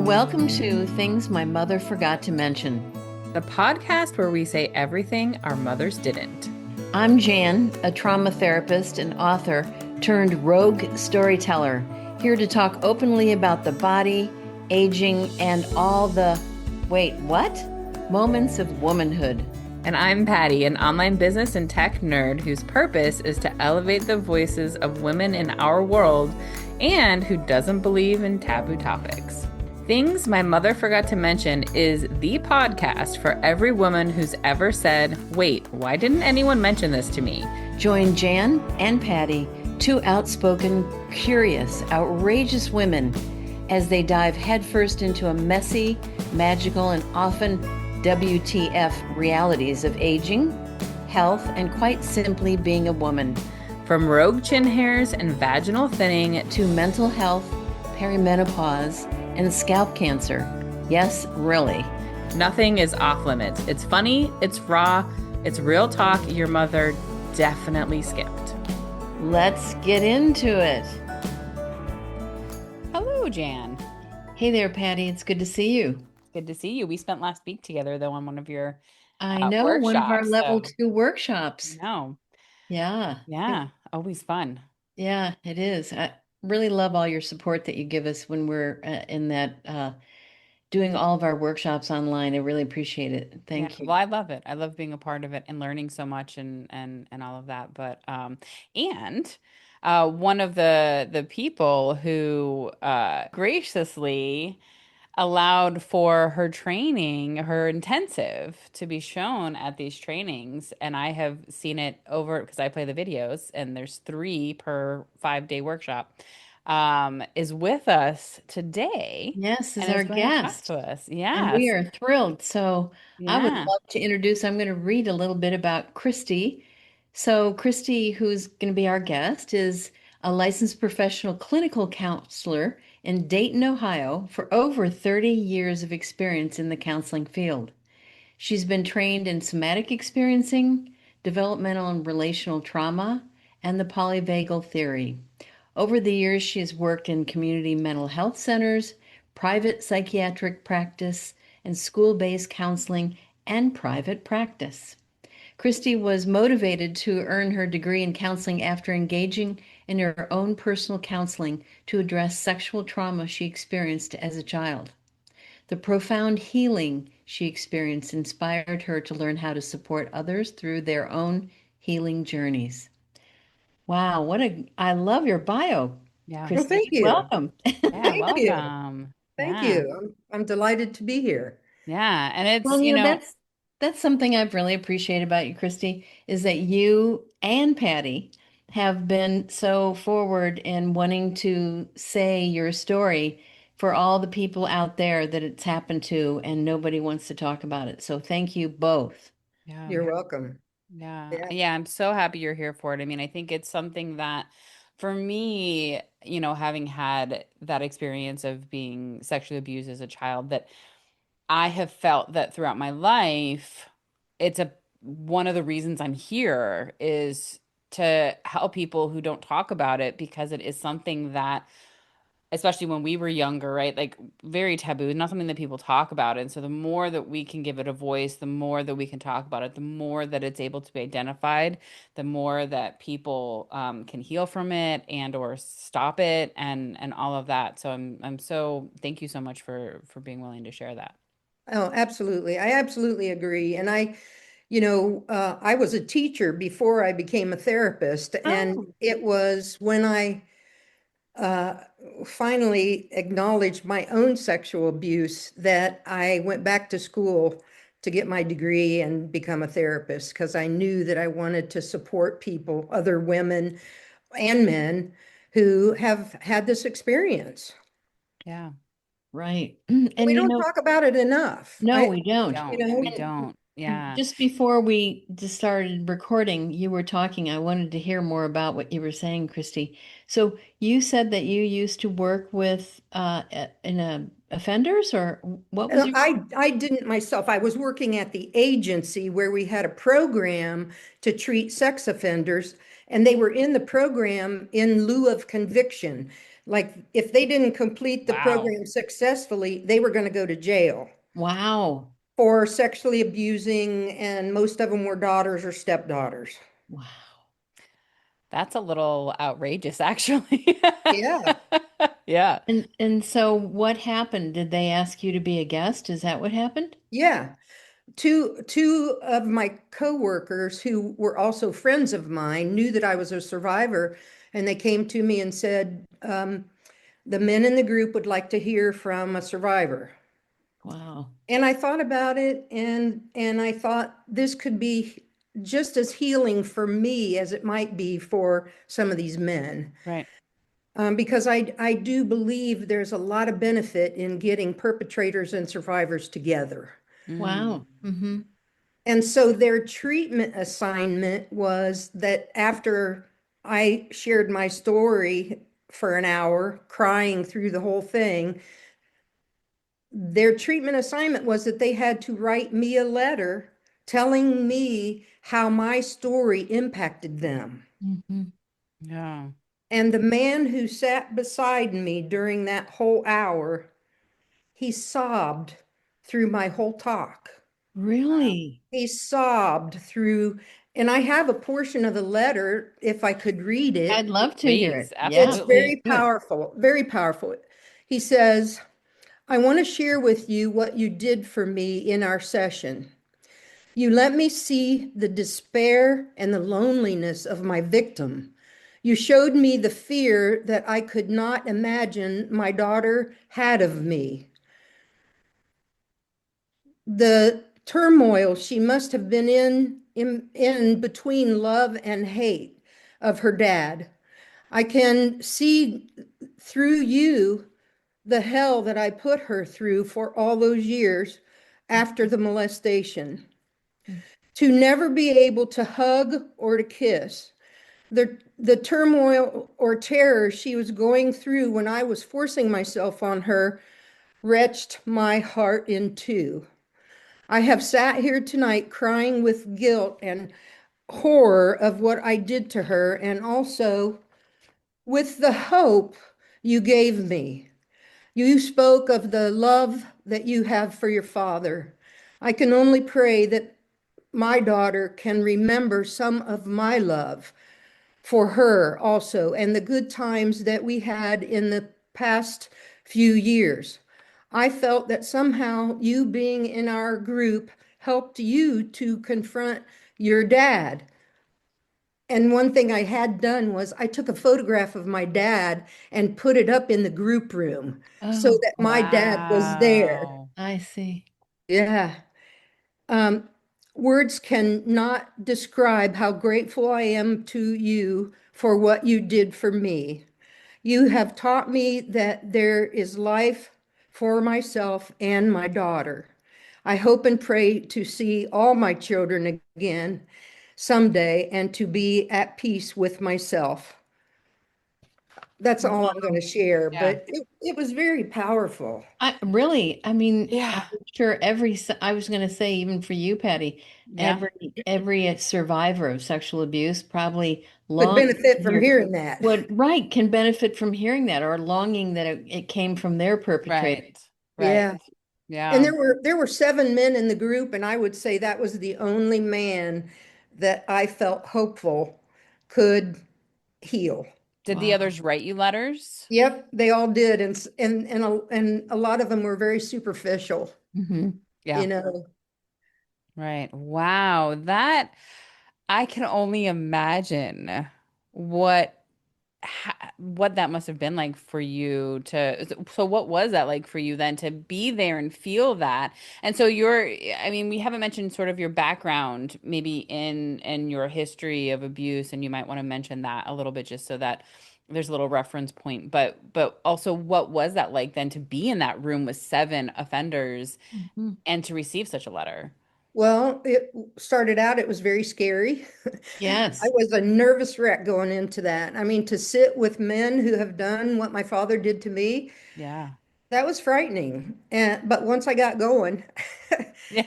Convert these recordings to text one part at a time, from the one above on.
Welcome to Things My Mother Forgot to Mention. The podcast where we say everything our mothers didn't. I'm Jan, a trauma therapist and author turned rogue storyteller, here to talk openly about the body, aging, and all the, wait, what? Moments of womanhood. And I'm Patty, an online business and tech nerd whose purpose is to elevate the voices of women in our world and who doesn't believe in taboo topics. Things My Mother Forgot to Mention is the podcast for every woman who's ever said, wait, why didn't anyone mention this to me? Join Jan and Patty, two outspoken, curious, outrageous women, as they dive headfirst into a messy, magical, and often WTF realities of aging, health, and quite simply being a woman. From rogue chin hairs and vaginal thinning to mental health, perimenopause, and scalp cancer. Yes, really. Nothing is off limits. It's funny, it's raw, it's real talk your mother definitely skipped. Let's get into it. Hello, Jan. Hey there, Patty. It's good to see you. Good to see you. We spent last week together, though, on one of your I know, workshops, one of our level 2 workshops. No. Yeah. Yeah. Always fun. Yeah, it is. I really love all your support that you give us when we're in that doing all of our workshops online. I really appreciate it. Thank you. Well, I love it. I love being a part of it and learning so much and all of that. But and one of the people who graciously allowed for her training, her intensive, to be shown at these trainings. And I have seen it over because I play the videos, and there's 3 per 5-day workshop. Is with us today. Yes, is and our is going to talk guest. to us. And we Yes. are thrilled. So I would Yeah. love to introduce, I'm going to read a little bit about Kristy. So Kristy, who's going to be our guest, is a licensed professional clinical counselor in Dayton, Ohio, for over 30 years of experience in the counseling field. She's been trained in somatic experiencing, developmental and relational trauma, and the polyvagal theory. Over the years, she has worked in community mental health centers, private psychiatric practice, and school-based counseling and private practice. Kristy was motivated to earn her degree in counseling after engaging in her own personal counseling to address sexual trauma she experienced as a child. The profound healing she experienced inspired her to learn how to support others through their own healing journeys. Wow, I love your bio, Yeah. Well, Kristy. thank you. Welcome. Yeah. Thank you. Welcome. Thank Yeah. you. I'm delighted to be here. Yeah. And it's, Well, that's something I've really appreciated about you, Kristy, is that you and Patty have been so forward in wanting to say your story for all the people out there that it's happened to, and nobody wants to talk about it. So thank you both. yeah. You're welcome. Yeah. Yeah. Yeah. I'm so happy you're here for it. I mean, I think it's something that for me, having had that experience of being sexually abused as a child, that I have felt that throughout my life, it's one of the reasons I'm here is to help people who don't talk about it, because it is something that, especially when we were younger, right? Like, very taboo, not something that people talk about. And so the more that we can give it a voice, the more that we can talk about it, the more that it's able to be identified, the more that people can heal from it and or stop it and all of that. So I'm so thank you so much for being willing to share that. Oh, absolutely. I absolutely agree. And I was a teacher before I became a therapist. And Oh. it was when I uh, finally acknowledged my own sexual abuse that I went back to school to get my degree and become a therapist, because I knew that I wanted to support people, other women and men who have had this experience. Yeah. Right. We And don't talk about it enough. no, we We don't. don't. We And don't. Yeah. Just before we just started recording, you were talking. I wanted to hear more about what you were saying, Kristy. So you said that you used to work with in offenders, or what was your? I didn't myself. I was working at the agency where we had a program to treat sex offenders. and they were in the program in lieu of conviction. Like if they didn't complete the Wow. program successfully, they were going to go to jail Wow. for sexually abusing, and most of them were daughters or stepdaughters. Wow. That's a little outrageous, actually. Yeah. Yeah. And so what happened? Did they ask you to be a guest? Is that what happened? Yeah. Two of my coworkers who were also friends of mine knew that I was a survivor, and they came to me and said, the men in the group would like to hear from a survivor. Wow. And I thought about it, and I thought this could be just as healing for me as it might be for some of these men. Right. Because I do believe there's a lot of benefit in getting perpetrators and survivors together. Mm. Wow. Mm-hmm. And so their treatment assignment was that after I shared my story for an hour, crying through the whole thing, their treatment assignment was that they had to write me a letter telling me how my story impacted them. Mm-hmm. Yeah. And the man who sat beside me during that whole hour, he sobbed through my whole talk. Really? He sobbed through, and I have a portion of the letter if I could read I'd it. love to hear Please. it. Yeah, It's please Absolutely. very do it. powerful, very powerful. He says, I want to share with you what you did for me in our session. You let me see the despair and the loneliness of my victim. You showed me the fear that I could not imagine my daughter had of me. The turmoil she must have been in between love and hate of her dad. I can see through you the hell that I put her through for all those years after the molestation. To never be able to hug or to kiss. The turmoil or terror she was going through when I was forcing myself on her wrenched my heart in two. I have sat here tonight crying with guilt and horror of what I did to her, and also with the hope you gave me. You spoke of the love that you have for your father. I can only pray that my daughter can remember some of my love for her also, and the good times that we had in the past few years. I felt that somehow you being in our group helped you to confront your dad. And one thing I had done was I took a photograph of my dad and put it up in the group room so Oh, that my dad was there. Wow. I see. Yeah. Um, Words cannot describe how grateful I am to you for what you did for me. You have taught me that there is life for myself and my daughter. I hope and pray to see all my children again someday and to be at peace with myself. That's all I'm going to share, Yeah. but it was very powerful. I mean, I'm Yeah. sure I was going to say, even for you, Patty, Yeah. every survivor of sexual abuse probably Could longs benefit to from hear hearing that. what, right, can benefit from hearing that or longing that it came from their perpetrator. Right. Right. Yeah. And Yeah. there were seven men in the group, and I would say that was the only man that I felt hopeful could heal. Did the Wow. others write you letters? Yep, they all did, and a lot of them were very superficial, Hmm. Yeah. you know. Right. Wow. That I can only imagine what what that must have been like for you to so what was that like for you then to be there and feel that? And so I mean, we haven't mentioned sort of your background maybe in your history of abuse, and you might want to mention that a little bit just so that there's a little reference point. But also what was that like then to be in that room with seven offenders Hmm. and to receive such a letter? Well, it started out, it was very scary. I Yes. was a nervous wreck going into that. I mean, to sit with men who have done what my father did to me, Yeah. that was frightening. And but once I got going, Yeah.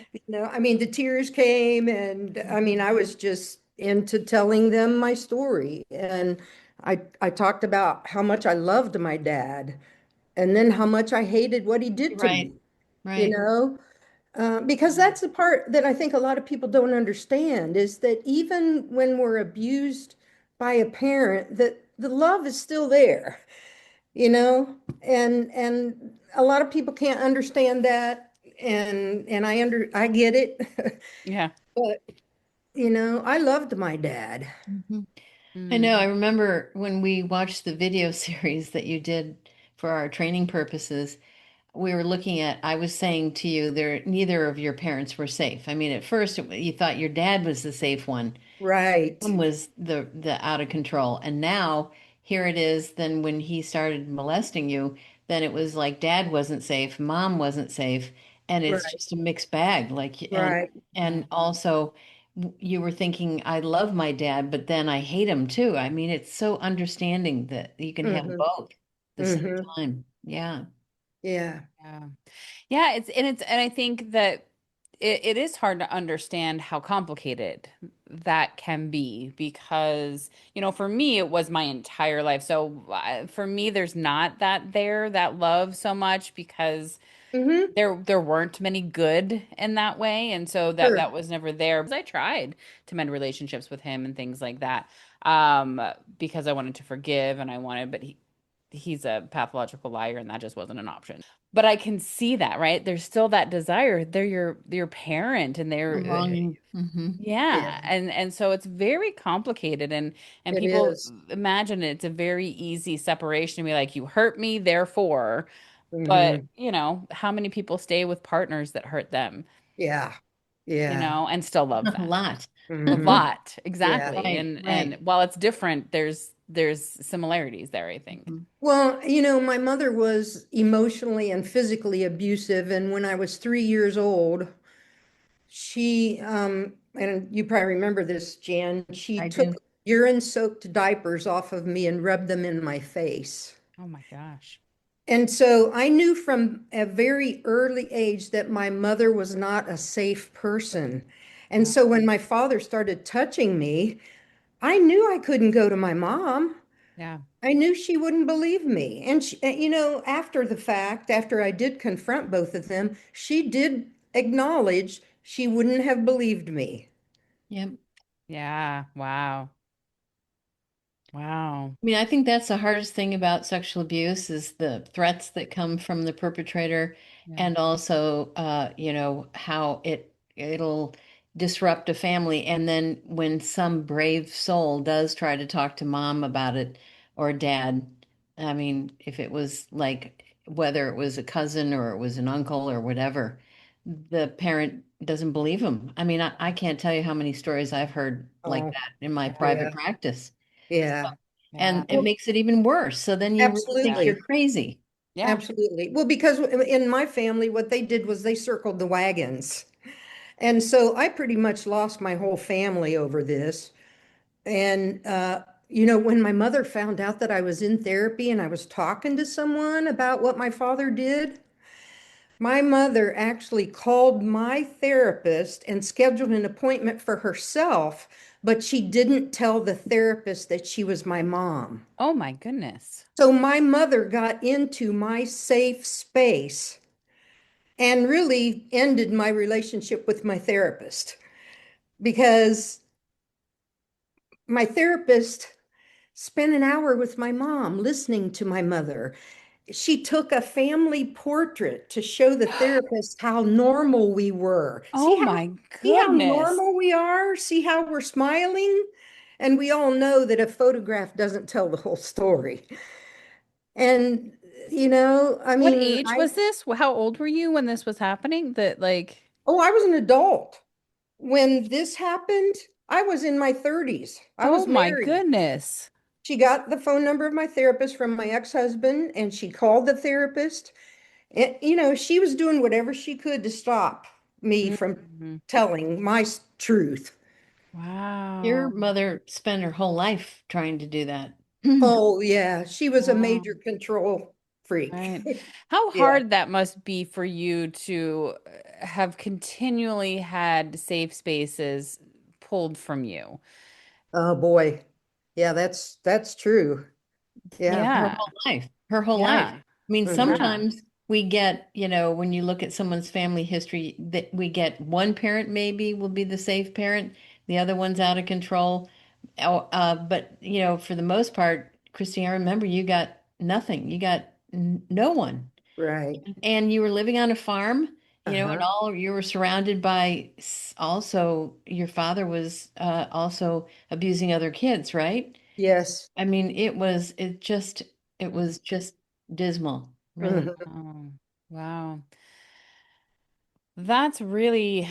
I mean, the tears came, and I mean, Mhm. I was just into telling them my story. And I talked about how much I loved my dad and then how much I hated what he did to Right. me, you Right. know? Because Yeah. that's the part that I think a lot of people don't understand is that even when we're abused by a parent, that the love is still there, you know? And a lot of people can't understand that, and I get it. Yeah. But I loved my dad. Mhm. I know. I Mm. remember when we watched the video series that you did for our training purposes, we were looking at, I was saying to you, neither of your parents were safe. I mean, at first you thought your dad was the safe one. Right, Mom was the out of control. And now here it is, then when he started molesting you, then it was like dad wasn't safe, mom wasn't safe, and it's right, just a mixed bag. right. Yeah. And also you were thinking, I love my dad, but then I hate him too. I mean, it's so understanding that you can have Hmm. both at the same Hmm. time. Yeah. Yeah. Yeah. Yeah, and I think that it is hard to understand how complicated that can be because, for me it was my entire life. So for me there's not that love so much because Hmm. there weren't many good in that way, and so Sure. that was never there. Because I tried to mend relationships with him and things like that, because I wanted to forgive and I wanted, but he's a pathological liar, and that just wasn't an option. But I can see that, right? There's still that desire. They're your parent, and The they're longing. Hmm. yeah, Yeah, and so it's very complicated, and it people is. imagine it's a very easy separation to be like, you hurt me, therefore. But, Hmm. how many people stay with partners that hurt them, Yeah. Yeah. and still love A them? lot. A Hmm. lot, Yeah. exactly. Right, And right. while it's different, there's similarities there, I think. Mhm. Well, my mother was emotionally and physically abusive, and when I was 3 years old, and you probably remember this, Jan, she I took do. urine-soaked diapers off of me and rubbed them in my face. Oh my gosh. And so I knew from a very early age that my mother was not a safe person. And Yeah. so when my father started touching me, I knew I couldn't go to my mom. Yeah. I knew she wouldn't believe me. And after the fact, after I did confront both of them, she did acknowledge she wouldn't have believed me. Yep. Yeah. Wow. Wow. I mean, I think that's the hardest thing about sexual abuse is the threats that come from the perpetrator Yeah. and also how it'll disrupt a family. And then when some brave soul does try to talk to mom about it or dad, I mean, if it was like whether it was a cousin or it was an uncle or whatever, the parent doesn't believe him. I mean, I can't tell you how many stories I've heard like Oh, that in my yeah, private practice. yeah. Yeah. And it Well, makes it even worse. So then you really think Yeah. you're absolutely. crazy. Yeah. Absolutely. Well, because in my family, what they did was they circled the wagons. And so I pretty much lost my whole family over this. And, when my mother found out that I was in therapy and I was talking to someone about what my father did, my mother actually called my therapist and scheduled an appointment for herself, but she didn't tell the therapist that she was my mom. Oh my goodness. So my mother got into my safe space and really ended my relationship with my therapist because my therapist spent an hour with my mom listening to my mother. She took a family portrait to show the therapist how normal we were. Oh my See how goodness. normal we are? See how we're smiling? And we all know that a photograph doesn't tell the whole story. And I What mean, age was this? How old were you when this was happening? That like, I was an adult. When this happened, I was in my 30s. I oh was my married. goodness. She got the phone number of my therapist from my ex-husband and she called the therapist. And, she was doing whatever she could to stop me from Mhm. telling my truth. Your Wow. mother spent her whole life trying to do that. Oh, yeah. She was a Wow. major control freak. Right. How Yeah. hard that must be for you to have continually had safe spaces pulled from you. Oh boy. Yeah, that's true. Yeah. Her Yeah. whole life, her whole life. Yeah. I mean, Hmm. Yeah. sometimes we get, when you look at someone's family history, that we get one parent maybe will be the safe parent, the other one's out of control. But, for the most part, Christy, I remember you got nothing. You got no one. Right. And you were living on a farm, and Uh-huh. all you were surrounded by also your father was also abusing other kids, right? Yes. I mean, it was just dismal, really. Hmm. Oh, wow. That's really,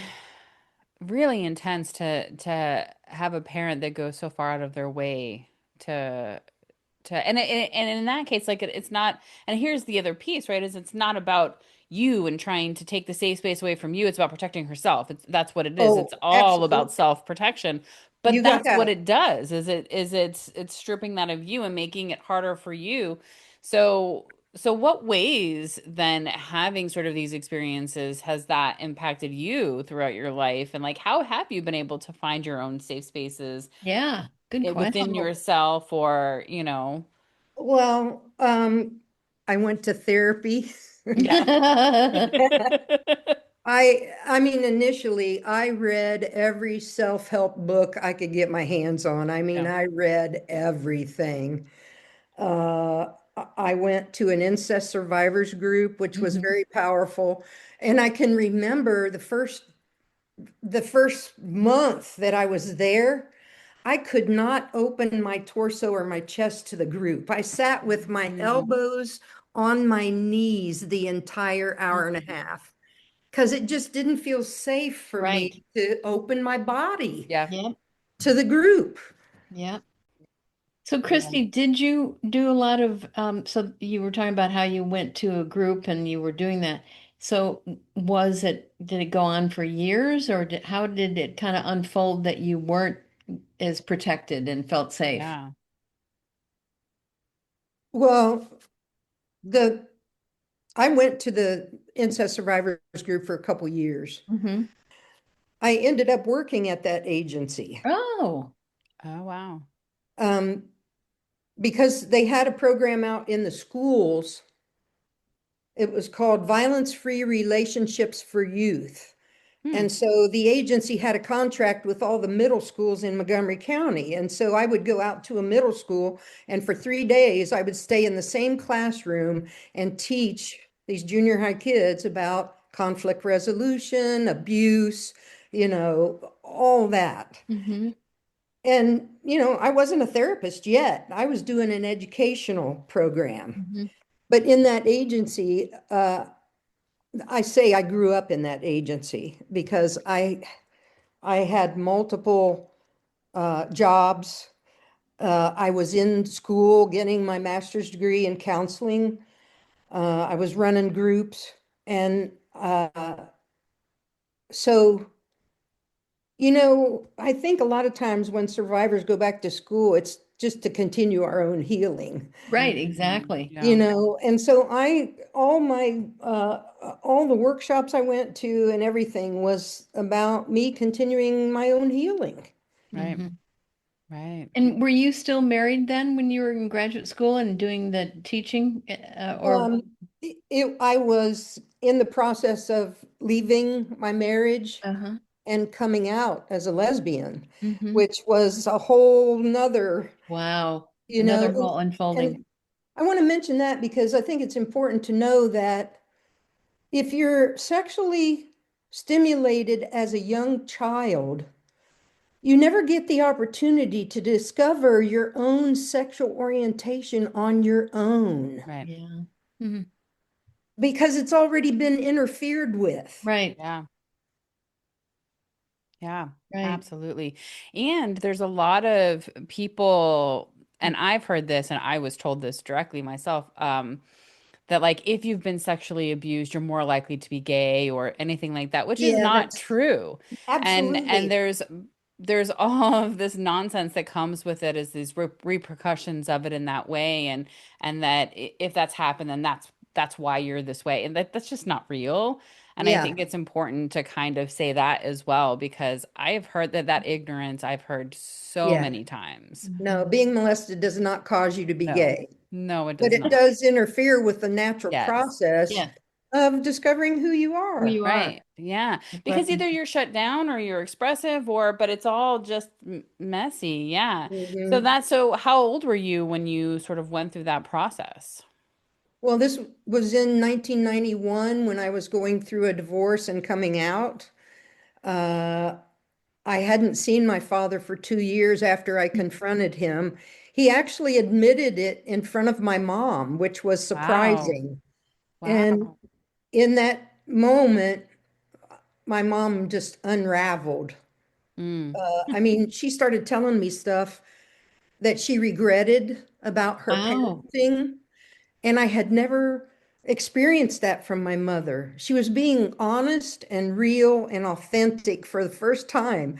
really intense to have a parent that goes so far out of their way to and in that case, like it's not. And here's the other piece, right? Is it's not about you and trying to take the safe space away from you. It's about protecting herself. That's what it is. It's Oh, all about absolutely. self-protection. But You got that's what that. it does. It's stripping that of you and making it harder for you. So what ways then having sort of these experiences has that impacted you throughout your life? And like how have you been able to find your own safe spaces Yeah, good within question. Oh, yourself or, well, I went to therapy. yeah. I mean, initially, I read every self-help book I could get my hands on. I mean, Yeah. I read everything. I went to an incest survivors group, which was Mhm. very powerful. And I can remember the first month that I was there, I could not open my torso or my chest to the group. I sat with my Mm, elbows on my knees the entire hour and a mm. half because it just didn't feel safe for Right. me to open my body Yeah. Yep. to the group. Yep. So, Yeah. Christy, did you do a lot of, so you were talking about how you went to a group and you were doing that. So, did it go on for years, or how did it kind of unfold that you weren't as protected and felt safe? Yeah. Well, the I went to the incest survivors group for a couple years. Hmm. I ended up working at that agency Oh. Oh, wow. um, because they had a program out in the schools. It was called Violence Free Relationships for Youth. Hmm. And so the agency had a contract with all the middle schools in Montgomery County. And so I would go out to a middle school, and for 3 days, I would stay in the same classroom and teach these junior high kids about conflict resolution, abuse, all that. Hmm. And, I wasn't a therapist yet. I was doing an educational program. Hmm. But in that agency, I say I grew up in that agency because I had multiple jobs. I was in school getting my master's degree in counseling. I was running groups. And so, I think a lot of times when survivors go back to school, it's just to continue our own healing. Right, Mm, exactly. yeah. And so all the workshops I went to and everything was about me continuing my own healing. Right. Hmm. Right. And were you still married then when you were in graduate school and doing the teaching, or? Um, I was in the process of leaving my marriage Uh-huh. and coming out as a lesbian, Hmm. which was a whole nother, Wow. you Another know, whole unfolding. and I want to mention that because I think it's important to know that if you're sexually stimulated as a young child, you never get the opportunity to discover your own sexual orientation on your own Right. Yeah. Hmm. because it's already been interfered with. Right. Yeah. Yeah, Right. absolutely. And there's a lot of people, and I've heard this, and I was told this directly myself, that like if you've been sexually abused, you're more likely to be gay or anything like that, which is Yeah, not that's true. And absolutely. there's all of this nonsense that comes with it as these repercussions of it in that way, and that if that's happened, then that's why you're this way, and that's just not real. And I Yeah, think it's important to kind of say that as well, because I have heard that ignorance I've heard so yeah. many times. No, Mhm. being molested does not cause you to be No, gay, no, it but does it not. does interfere with the natural Yes. process Yeah, of discovering who you who are. you are. Right. Yeah. The Because either preference. you're shut down or you're expressive, or, but it's all just messy. Yeah. Mhm. So how old were you when you sort of went through that process? Well, this was in 1991 when I was going through a divorce and coming out. Uh, I hadn't seen my father for 2 years after I confronted him. He actually admitted it in front of my mom, which was Wow. surprising. And Wow. in that moment, my mom just unraveled. Mm. I mean, she started telling me stuff that she regretted about her Wow. parenting. And I had never experienced that from my mother. She was being honest and real and authentic for the first time.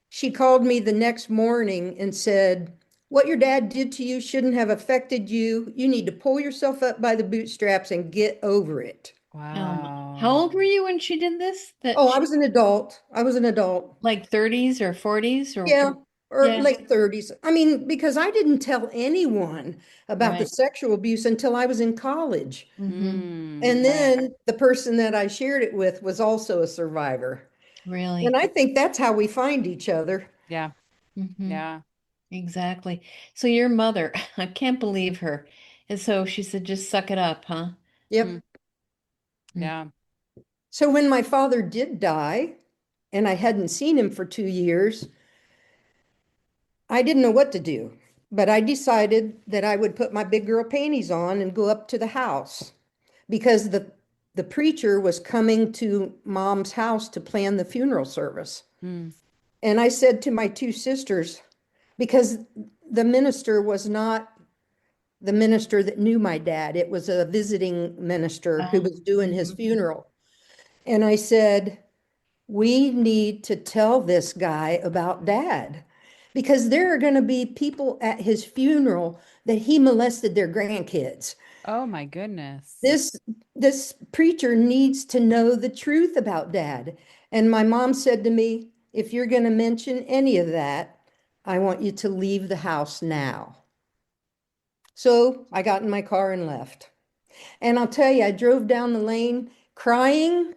She called me the next morning and said, "What your dad did to you shouldn't have affected you. You need to pull yourself up by the bootstraps and get over it." How Wow. old were you when she did this? That Oh, I she was an adult. I was an adult. like 30s or 40s or Yeah, or yeah, late 30s. I mean, because I didn't tell anyone about the right. sexual abuse until I was in college. Mm-hmm. And Right. then the person that I shared it with was also a survivor. And Really. I think that's how we find each other. Yeah. Mm-hmm. Yeah. Exactly. So your mother, I can't believe her. And so she said, just suck it up, huh? Mm. Yep. Mm. Yeah. So when my father did die, and I hadn't seen him for 2 years, I didn't know what to do. But I decided that I would put my big girl panties on and go up to the house because the preacher was coming to mom's house to plan the funeral service. Mm. And I said to my two sisters, because the minister was not the minister that knew my dad, it was a visiting minister who was doing his Mhm. funeral. And I said, we need to tell this guy about dad because there are going to be people at his funeral that he molested their grandkids. Oh my goodness. This this preacher needs to know the truth about dad. And my mom said to me, if you're going to mention any of that, I want you to leave the house now. So I got in my car and left. And I'll tell you, I drove down the lane crying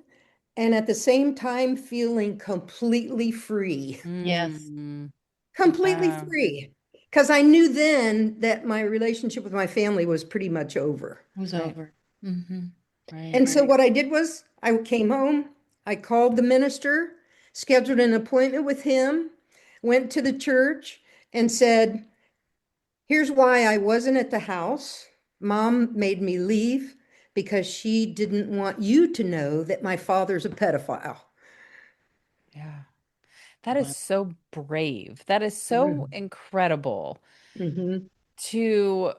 and at the same time feeling completely free. Yes, Mm. Completely Wow. free. Because I knew then that my relationship with my family was pretty much over. it was Right. over. Hmm. Right. And so what I did was I came home, I called the minister, scheduled an appointment with him, went to the church and said, here's why I wasn't at the house. Mom made me leave because she didn't want you to know that my father's a pedophile. Yeah. That is Wow. so brave. That is so incredible Mhm. to,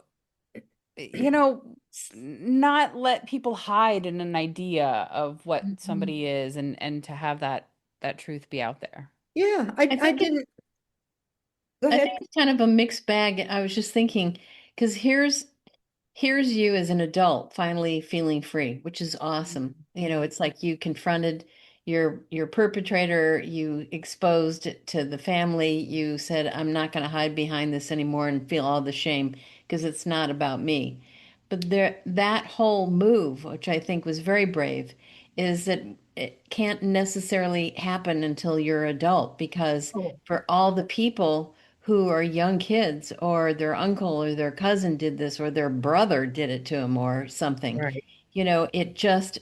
not let people hide in an idea of what Mhm. somebody is, and to have that truth be out there. Yeah, I I think it's didn't. Go I ahead. think it's kind of a mixed bag. I was just thinking, because here's you as an adult finally feeling free, which is awesome. You know, it's like you confronted your perpetrator, you exposed it to the family, you said, I'm not going to hide behind this anymore and feel all the shame because it's not about me. But there, that whole move, which I think was very brave, is that it can't necessarily happen until you're adult because Oh, for all the people who are young kids or their uncle or their cousin did this or their brother did it to them or something, right. it just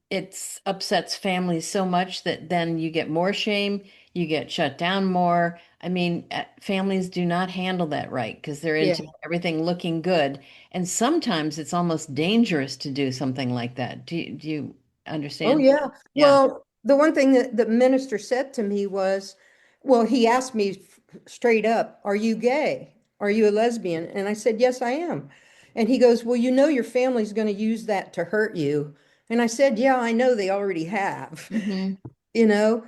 it upsets families so much that then you get more shame, you get shut down more. I mean, families do not handle that right because they're Yeah. into everything looking good, and sometimes it's almost dangerous to do something like that. Do you Oh, understand? yeah. Yeah. Well, the one thing that the minister said to me was, well, he asked me straight up, are you gay? Are you a lesbian? And I said, yes, I am. And he goes, well, you know, your family's going to use that to hurt you. And I said, yeah, I know they already have, Hmm. you know,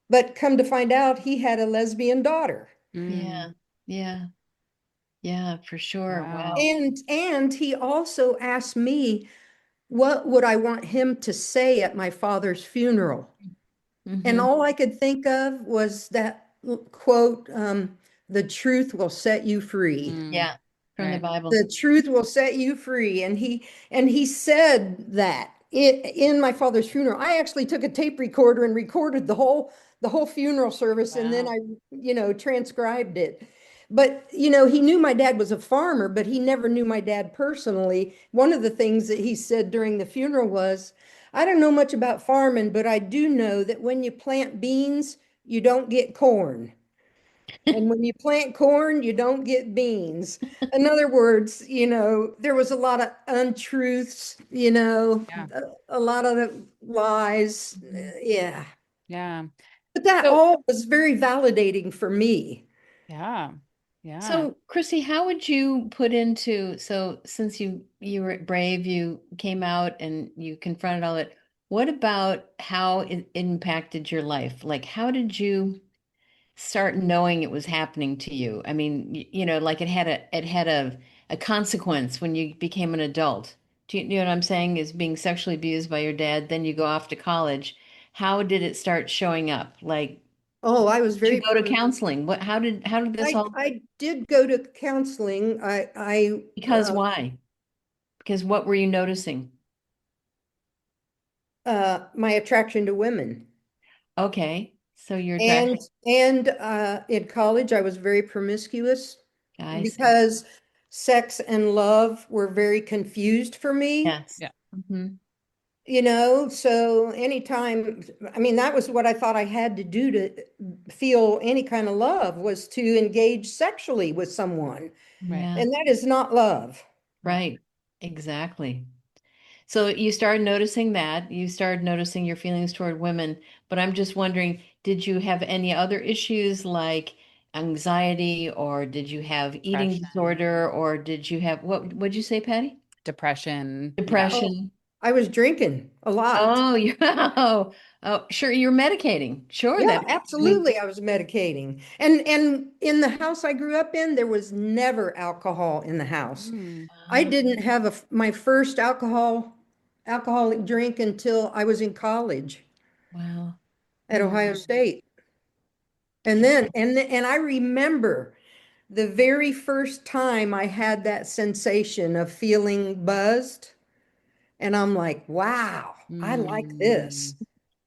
but come to find out he had a lesbian daughter. Mm. Yeah. Yeah. Yeah, for sure. Wow. Wow. And he also asked me, what would I want him to say at my father's funeral? And Hmm. all I could think of was that quote, the truth will set you free. Mm, Yeah, from the right. Bible. The truth will set you free. And he said that in my father's funeral. I actually took a tape recorder and recorded the whole funeral service, and then Wow. I transcribed it. But he knew my dad was a farmer, but he never knew my dad personally. One of the things that he said during the funeral was, I don't know much about farming, but I do know that when you plant beans, you don't get corn. And when you plant corn, you don't get beans. In other words, there was a lot of untruths, Yeah. a lot of the lies. Mhm. Yeah. Yeah. But that So, all was very validating for me. yeah. Yeah. So, Chrissy, how would you put into, so since you were brave, you came out and you confronted all it, what about how it impacted your life? Like, how did you start knowing it was happening to you? I mean, like it had a consequence when you became an adult. Do you know what I'm saying? Is being sexually abused by your dad, then you go off to college. How did it start showing up? Like, Oh, I was did you very, go to counseling? How did this I, all, I did go to counseling. because why? Because what were you noticing? My attraction to women. Okay, so your And attraction, in college, I was very promiscuous I see. because sex and love were very confused for me. Yes. Yeah. Hmm. So anytime, I mean, that was what I thought I had to do to feel any kind of love, was to engage sexually with someone. Right. Yeah, And that is not love. Right. right. Exactly. So you started noticing that, you started noticing your feelings toward women, but I'm just wondering, did you have any other issues like anxiety, or did you have eating Depression. disorder, or did you have what'd you say, Patty? Depression. Yeah. Oh, Depression. I was drinking a lot. Oh, you oh, sure, you're medicating. Sure, Yeah, that I mean, absolutely. I was medicating. And in the house I grew up in, there was never alcohol in the house. Mm, I didn't have my first alcoholic drink until I was in college wow. at Ohio mm, State. And then and I remember the very first time I had that sensation of feeling buzzed, and I'm like, wow, I like mm. this.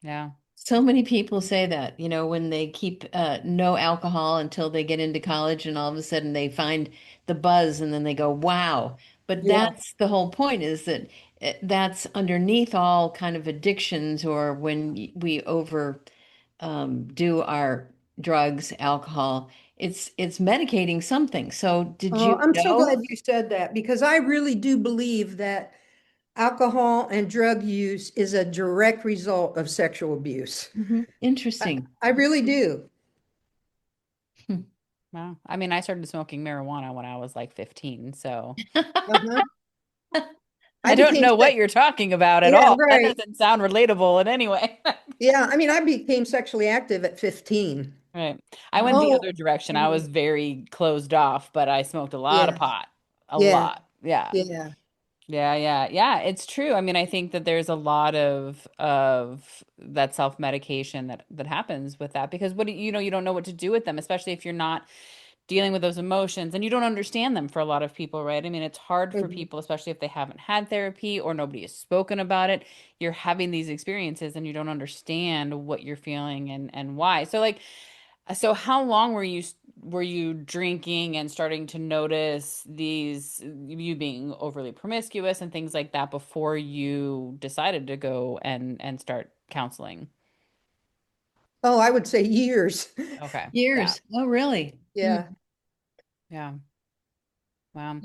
Yeah. So many people say that, when they keep no alcohol until they get into college and all of a sudden they find the buzz and then they go, wow. But Yeah. that's the whole point, is that that's underneath all kind of addictions, or when we over do our drugs, alcohol, it's medicating something. So did Oh, you I'm so know? glad you said that, because I really do believe that alcohol and drug use is a direct result of sexual abuse. Mhm. I, Interesting. I really do. Hmm. Wow. I mean, I started smoking marijuana when I was like 15, so Uh-huh. I I don't became know what sex, you're talking about at yeah, all. That right. doesn't sound relatable in any way. Yeah, I mean, I became sexually active at 15. Right. I went the Oh, other direction. I Mhm. was very closed off, but I smoked a lot of Yeah, pot. A yeah, lot. Yeah. yeah. Yeah, yeah. Yeah, it's true. I mean, I think that there's a lot of that self-medication that happens with that, because you don't know what to do with them, especially if you're not dealing with those emotions and you don't understand them for a lot of people, right? I mean, it's hard for Mhm. people, especially if they haven't had therapy or nobody has spoken about it. You're having these experiences and you don't understand what you're feeling and why. So like, so how long were you drinking and starting to notice these, you being overly promiscuous and things like that, before you decided to go and start counseling? Oh, I would say years. Okay. Yeah. years. Oh, really? Hmm. Yeah. Yeah. Wow.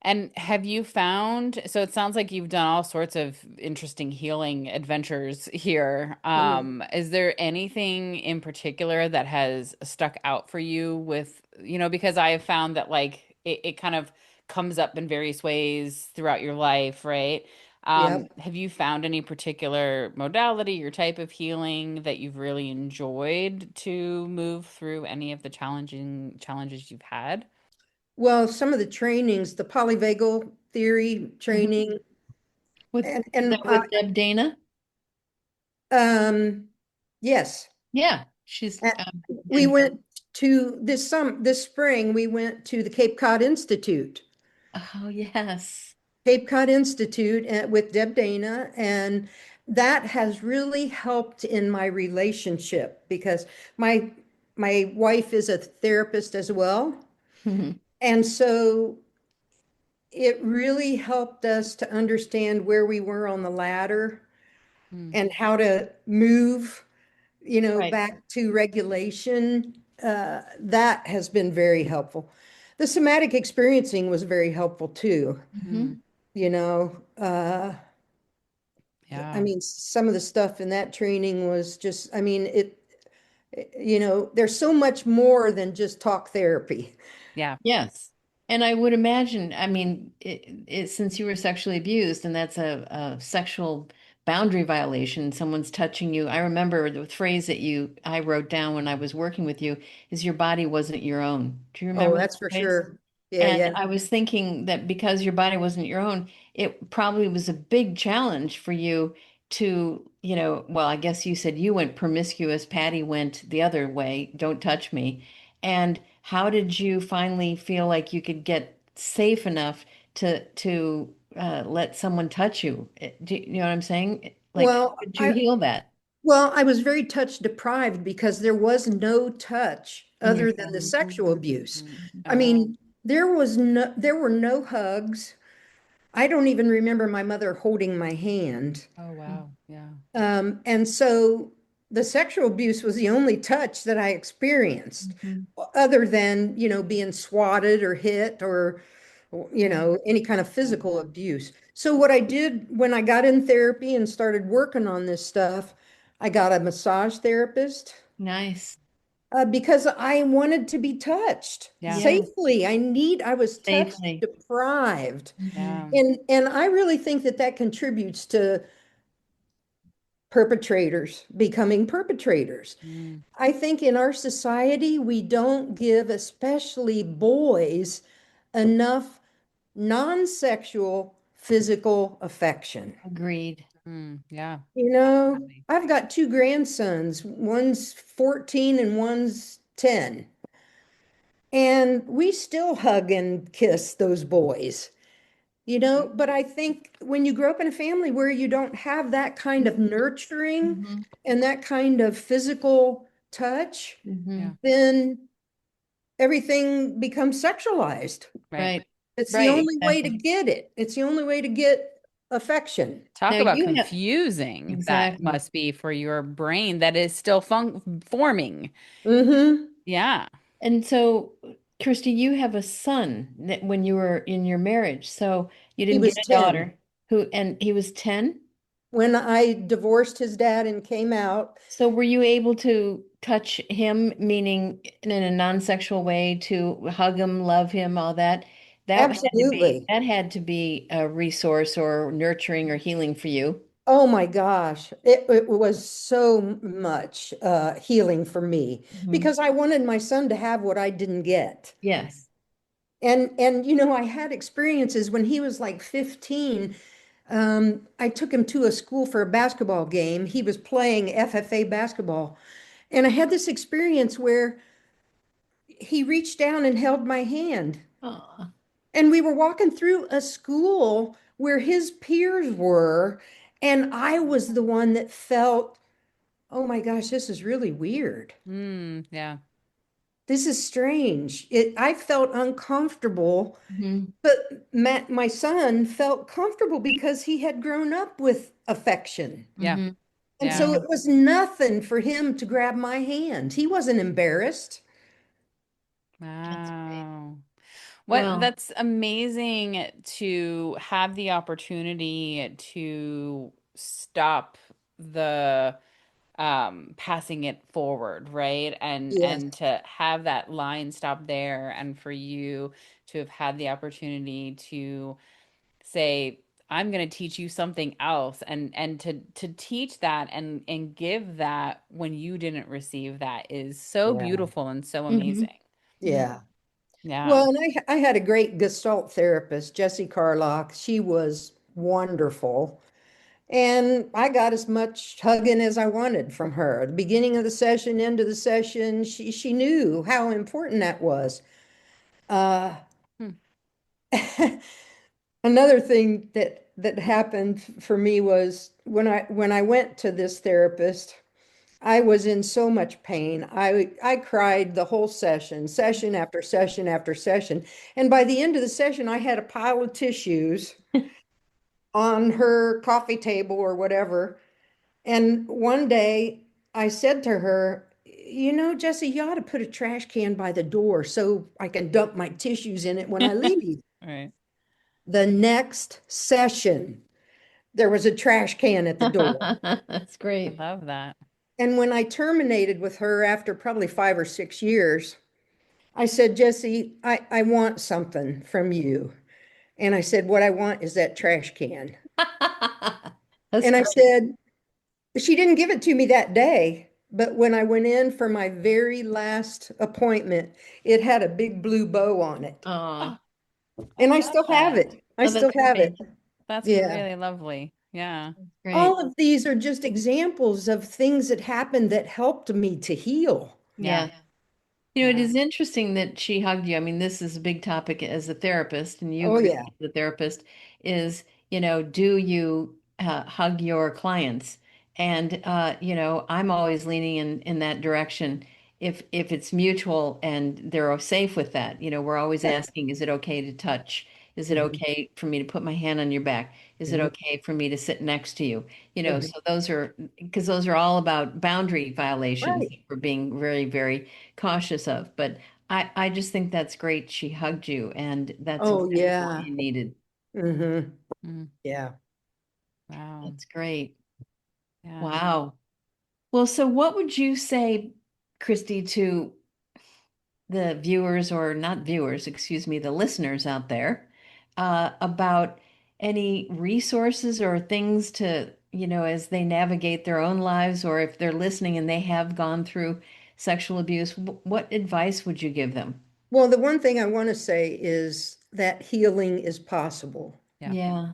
And have you found, so it sounds like you've done all sorts of interesting healing adventures here. Mhm. Is there anything in particular that has stuck out for you with, because I have found that like it kind of comes up in various ways throughout your life, right? Yep. Have you found any particular modality or type of healing that you've really enjoyed to move through any of the challenging challenges you've had? Well, some of the trainings, the polyvagal theory Mhm. training, With And that with Deb Dana? um, yes. Yeah, she's Uh, we and went to this spring, we went to the Cape Cod Institute. oh yes. Cape Cod Institute with Deb Dana, and that has really helped in my relationship because my my wife is a therapist as well. Mhm. And so it really helped us to understand where we were on the ladder Mm, and how to move, Right. back to regulation. That has been very helpful. The somatic experiencing was very helpful too. mm, Hmm. You know, I yeah. mean, some of the stuff in that training was just, I mean, there's so much more than just talk therapy. Yeah. Yes. And I would imagine, I mean, since you were sexually abused and that's a sexual boundary violation, someone's touching you. I remember the phrase that I wrote down when I was working with you is your body wasn't your own. Do you Oh, remember that that's for phrase? sure. Yeah, And yeah. I was thinking that because your body wasn't your own, it probably was a big challenge for you to, well, I guess you said you went promiscuous, Patty went the other way, don't touch me. And how did you finally feel like you could get safe enough to let someone touch you? You know what I'm saying? Like, how Well, did you heal that? I was very touch deprived because there was no touch In your other than the family? sexual abuse. Mm. I Oh, mean, there were no hugs. I don't even remember my mother holding my hand. oh, wow. Yeah. And so the sexual abuse was the only touch that I experienced, Mhm. other than, being swatted or hit or, Mm, any kind of yeah. physical abuse. So what I did when I got in therapy and started working on this stuff, I got a massage therapist Nice. because I wanted to be touched Yeah. Yeah, safely. I was touch safely. deprived. Yeah. And I really think that that contributes to perpetrators becoming perpetrators. Mm, I think in our society, we don't give, especially boys, enough non-sexual physical affection. Agreed. yeah. Definitely. I've got two grandsons, one's 14 and one's 10, and we still hug and kiss those boys. But I think when you grow up in a family where you don't have that kind of nurturing Hmm. and that kind of physical touch, Yeah. Hmm. then everything becomes sexualized. Right. Right. It's the Right. only way to Exactly. get it. It's the only way to get affection. Talk Now about you have confusing that exactly. must be for your brain that is still forming. Hmm. Yeah. And so, Kirsty, you have a son that when you were in your marriage. So you He didn't get was a 10 daughter and he was 10. when I divorced his dad and came out. So were you able to touch him, meaning in a non-sexual way, to hug him, love him, all that? Absolutely. That had to be a resource or nurturing or healing for you. Oh my gosh, it was so much healing for me Mhm. because I wanted my son to have what I didn't get. Yes. And I had experiences when he was like 15. I took him to a school for a basketball game. He was playing FFA basketball. And I had this experience where he reached down and held my hand. Oh, And we were walking through a school where his peers were, and I was the one that felt, oh my gosh, this is really weird. Yeah. This is strange. I felt uncomfortable, mhm, but my son felt comfortable because he had grown up with affection. Yeah. mhm. And Yeah. so Yeah, it was nothing for him to grab my hand. He wasn't embarrassed. that's great. Wow. Well, That's amazing to have the opportunity to stop the passing it forward, right? Yes. And to have that line stop there and for you to have had the opportunity to say I'm going to teach you something else and to teach that and give that when you didn't receive that is so Yeah. beautiful and so mhm, amazing. mhm. Yeah. Yeah. Well, and I had a great Gestalt therapist, Jessie Carlock. She was wonderful. And I got as much hugging as I wanted from her. The beginning of the session, end of the session, she knew how important that was. Uh, Hmm. Another thing that happened for me was when I went to this therapist, I was in so much pain. I cried the whole session, session after session after session. And by the end of the session, I had a pile of tissues on her coffee table or whatever. And one day I said to her, you know, Jesse, you ought to put a trash can by the door so I can dump my tissues in it when I leave. Right. The next session, there was a trash can at the door. That's I great. love that. And when I terminated with her after probably 5 or 6 years, I said, Jesse, I want something from you. And I said, what I want is that trash can. That's And I great. said, she didn't give it to me that day, but when I went in for my very last appointment, it had a big blue bow on it. Oh, Oh, I And I love still have that. it. I oh, still that's have it. great. That's Yeah. really lovely. Yeah. Great. All of these are just examples of things that happened that helped me to heal. Yeah. Yeah. You know, it Yeah. is interesting that she hugged you. I mean, this is a big topic as a therapist, and you, Oh, yeah. Christy, as a therapist, is, do you hug your clients? And I'm always leaning in that direction. If it's mutual and they're safe with that, we're always asking, is it okay to touch? Is it Mhm. okay for me to put my hand on your back? Is it Mhm. okay for me to sit next to you? Mhm. So those are all about boundary violations Right. that we're being very, very cautious of. But I just think that's great. She hugged you, and that's Oh, exactly what yeah. you needed. Hmm. Mm, Yeah. wow. That's great. Yeah. Wow. Well, so what would you say, Christy, to the viewers, or not viewers, excuse me, the listeners out there, about any resources or things to, as they navigate their own lives, or if they're listening and they have gone through sexual abuse, what advice would you give them? Well, the one thing I want to say is that healing is possible. Yeah. Yeah.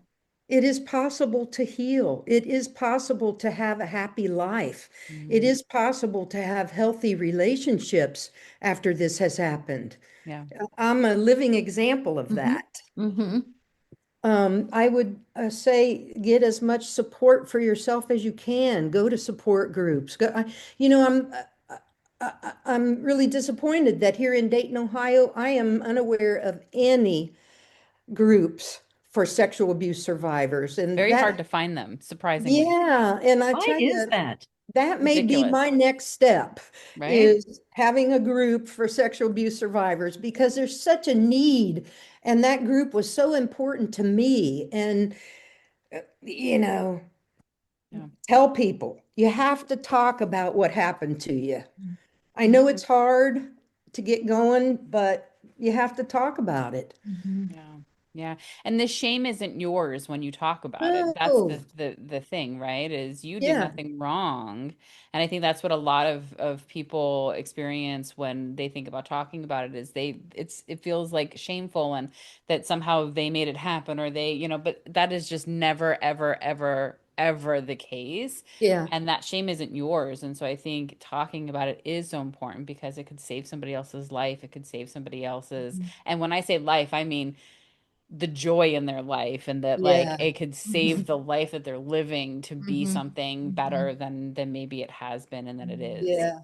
It is possible to heal. It is possible to have a happy life. It Mm, is possible to have healthy relationships after this has happened. yeah. I'm a living example of Mm-hmm. that. Mm-hmm. I would say get as much support for yourself as you can. Go to support groups. You know, I'm really disappointed that here in Dayton, Ohio, I am unaware of any groups for sexual abuse survivors. And Very hard that, to find them, surprisingly. yeah, and I Why tell is you, that? that may be Ridiculous, my next step right? is having a group for sexual abuse survivors because there's such a need. And that group was so important to me. And, you know, Yeah. tell people you have to talk about what happened to you. I know it's hard to get going, but you have to talk about it. Mhm. Yeah. Yeah. And the shame isn't yours when you talk about it. That's Oh, the thing, right? Is you did yeah, nothing wrong. And I think that's what a lot of people experience when they think about talking about it is it feels like shameful and that somehow they made it happen or but that is just never, ever, ever, ever the case. yeah, And that shame isn't yours. And so I think talking about it is so important because it could save somebody else's life. It could save somebody else's. And when I say life, I mean the joy in their life and that like yeah. it could save Mhm. the life that they're living to be Mhm. something better Mhm. than maybe it has been and that it is. Yeah.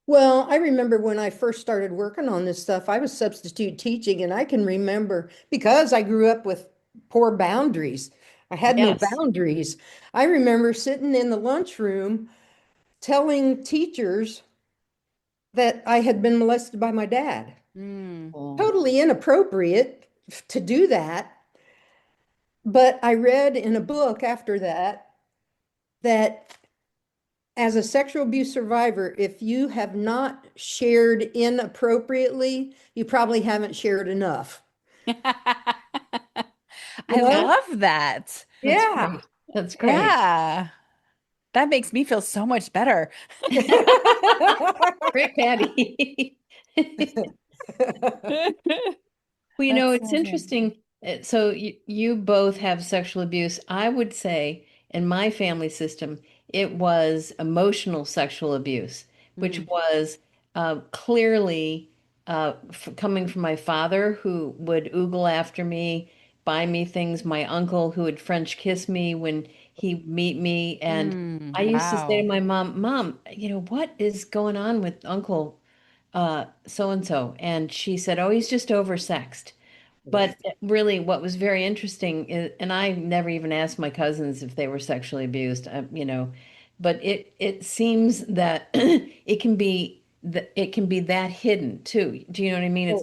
Well, I remember when I first started working on this stuff, I was substitute teaching, and I can remember because I grew up with poor boundaries. I had no Yes. boundaries. I remember sitting in the lunchroom telling teachers that I had been molested by my dad. Mm. Oh. Totally inappropriate to do that. But I read in a book after that as a sexual abuse survivor, if you have not shared inappropriately, you probably haven't shared enough. You I know? love that. That's Yeah. great. That's great. Yeah. That makes me feel so much better. Great, Patty. Well, That's it's so good. interesting. So you both have sexual abuse. I would say, in my family system, it was emotional sexual abuse, which Mm. was clearly coming from my father, who would oogle after me, buy me things, my uncle, who would French kiss me when he'd meet me. And Mm. I used to say to Wow. my mom, Mom, what is going on with Uncle so and so? And she said, Oh, he's just oversexed. But really, what was very interesting is, and I never even asked my cousins if they were sexually abused, but it seems that it can be that hidden too. Do you know what I mean? Oh,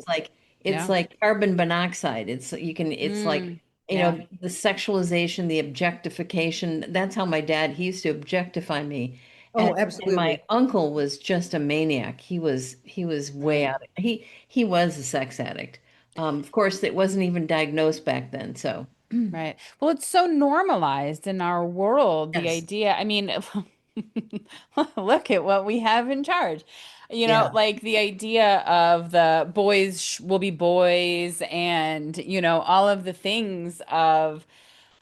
It's Yeah. like carbon monoxide. It's like, Mm. Yeah. the sexualization, the objectification. That's how my dad, he used to objectify me. And oh, my absolutely. uncle was just a maniac. He was way Right. out. He was a sex addict. Of course, it wasn't even diagnosed back then. So, Right. Well, it's so normalized in our world, the yes. idea. I mean, look at what we have in charge. Yeah. Like the idea of the boys will be boys and, all of the things of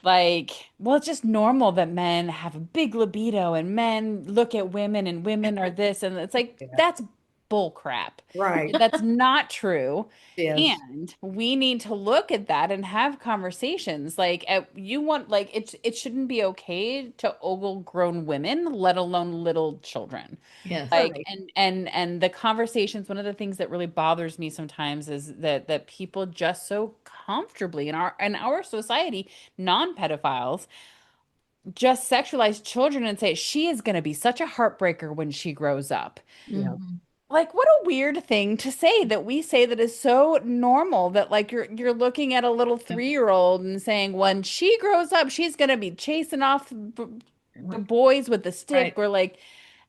like, well, it's just normal that men have a big libido and men look at women and women are this. And it's like, Yeah. that's bull crap. Right. That's not true. Yes. And we need to look at that and have conversations. Like, you want, like, it shouldn't be okay to ogle grown women, let alone little children. Yes. Like, Right. and the conversations, one of the things that really bothers me sometimes is that people just so comfortably in our society, non-pedophiles just sexualize children and say she is going to be such a heartbreaker when she grows up. Yeah. Mhm. Like, what a weird thing to say, that we say that is so normal, that like you're looking at a little Yep. 3-year-old and saying when she grows up she's going to be chasing off the boys with the stick, Right. or like,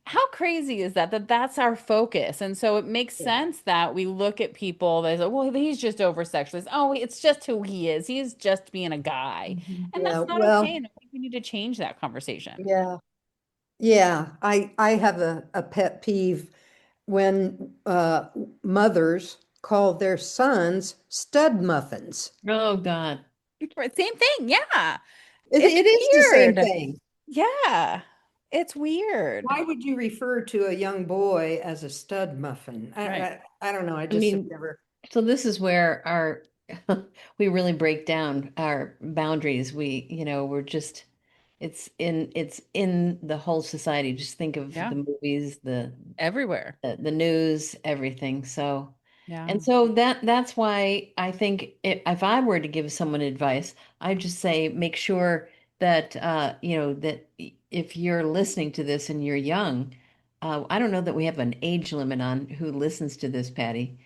how crazy is that that's our focus? And so it makes Yeah. sense that we look at people that say, well, he's just over sexualized. Oh, it's just who he is. He's just being a guy. Mhm. And Yeah. that's not okay. Well, And I think we need to change that conversation. yeah. Yeah. I have a pet peeve when mothers call their sons stud muffins. Oh God. Right, same thing. Yeah. It, It's it is the same weird. thing. Yeah. It's weird. Why would you refer to a young boy as a stud muffin? Right. I don't know. I I just have mean, never. so this is where we really break down our boundaries. It's in the whole society. Just think of Yeah. the movies, Everywhere. the news, everything. So, Yeah. and so that's why I think if I were to give someone advice, I'd just say make sure that if you're listening to this and you're young, I don't know that we have an age limit on who listens to this, Patty,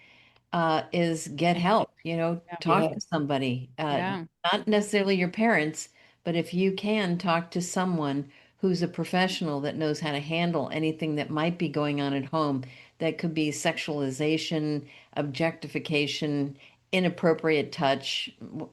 is get Anything. help, Yeah. talk Yeah. to somebody, Yeah. not necessarily your parents, but if you can talk to someone who's a professional that knows how to handle anything that might be going on at home, that could be sexualization, objectification, inappropriate touch,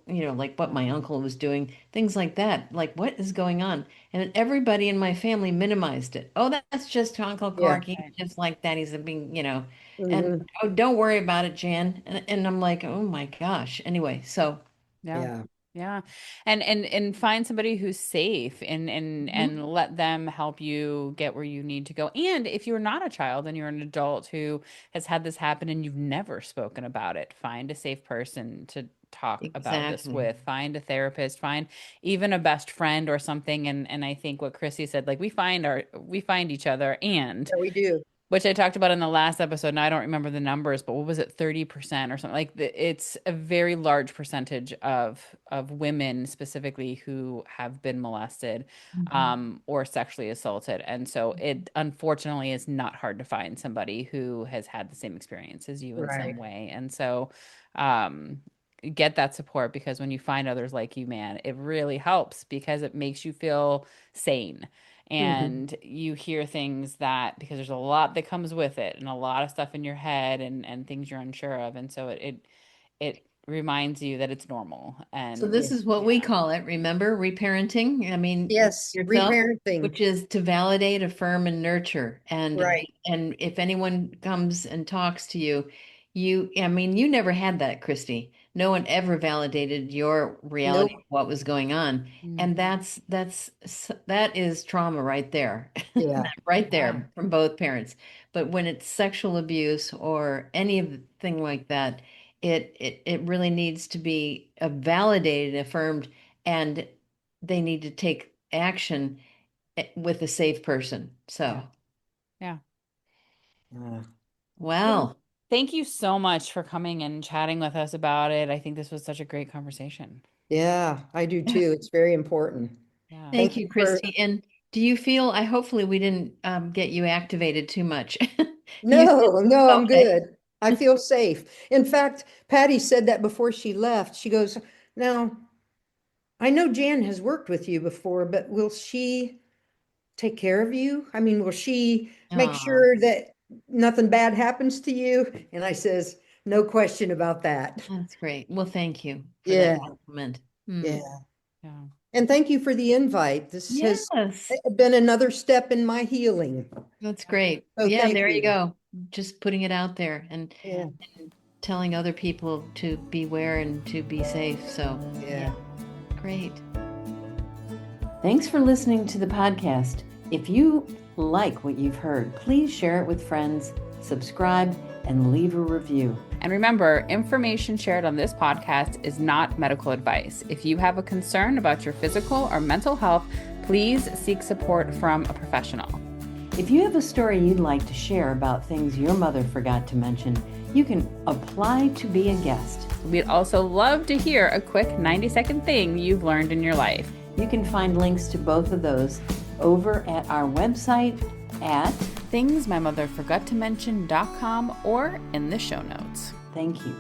like what my uncle was doing, things like that. Like, what is going on? And everybody in my family minimized it. Oh, that's just Uncle Yeah. Cork. He's Right. just like that. He's a being, and Hmm. oh, don't worry about it, Jan. And I'm like, oh my gosh. Anyway, so Yeah. Yeah. Yeah. And find somebody who's safe, mhm, and let them help you get where you need to go. And if you're not a child and you're an adult who has had this happen and you've never spoken about it, find a safe person to talk about this exactly. with. Find a therapist, find even a best friend or something. And I think what Chrissy said, like, we find each other, and Yeah, we do. which I talked about in the last episode, and I don't remember the numbers, but what was it, 30% or something? Like, it's a very large percentage of women specifically who have been molested, Mhm. or sexually assaulted. And so it unfortunately is not hard to find somebody who has had the same experience as you in some Right. way. And so um get that support, because when you find others like you, man, it really helps, because it makes you feel sane, Hmm. and you hear things that, because there's a lot that comes with it, and a lot of stuff in your head, and things you're unsure of, and so it reminds you that it's normal. So And this Yeah. is what we yeah. call it. Remember, reparenting. I mean, Yes. yourself, Reparenting. which is to validate, affirm, and nurture. And Right. and if anyone comes and talks to you, I mean, you never had that, Christy. no one ever validated your reality Nope. of what was going on. And Mm. that is trauma right there. Yeah. Right Yeah. there from both parents. But when it's sexual abuse or anything like that, it really needs to be validated, affirmed, and they need to take action with a safe person. So, Yeah. Yeah. Uh, Well, well, thank you so much for coming and chatting with us about it. I think this was such a great conversation. yeah, I do too. It's very important. Yeah. thank Thank you you, for, Christy. And do you feel, I hopefully we didn't get you activated too much. You no, I'm okay? good. I feel safe. In fact, Patty said that before she left. She goes, now, I know Jan has worked with you before, but will she take care of you? I mean, will she make Oh, sure that nothing bad happens to you? And I says, no question about that. that's great. Well, thank you for that Yeah, compliment. Hmm. yeah. Yeah. And thank you for the invite. This has Yes, been another step in my healing. that's Yeah. great. So Yeah, thank there you you. go. Just putting it out there and Yeah, telling other people to beware and to be safe. So, yeah, yeah. great. Thanks for listening to the podcast. If you like what you've heard, please share it with friends, subscribe, and leave a review. And remember, information shared on this podcast is not medical advice. If you have a concern about your physical or mental health, please seek support from a professional. If you have a story you'd like to share about things your mother forgot to mention, you can apply to be a guest. We'd also love to hear a quick 90-second thing you've learned in your life. You can find links to both of those over at our website at thingsmymotherforgottomention.com or in the show notes. Thank you.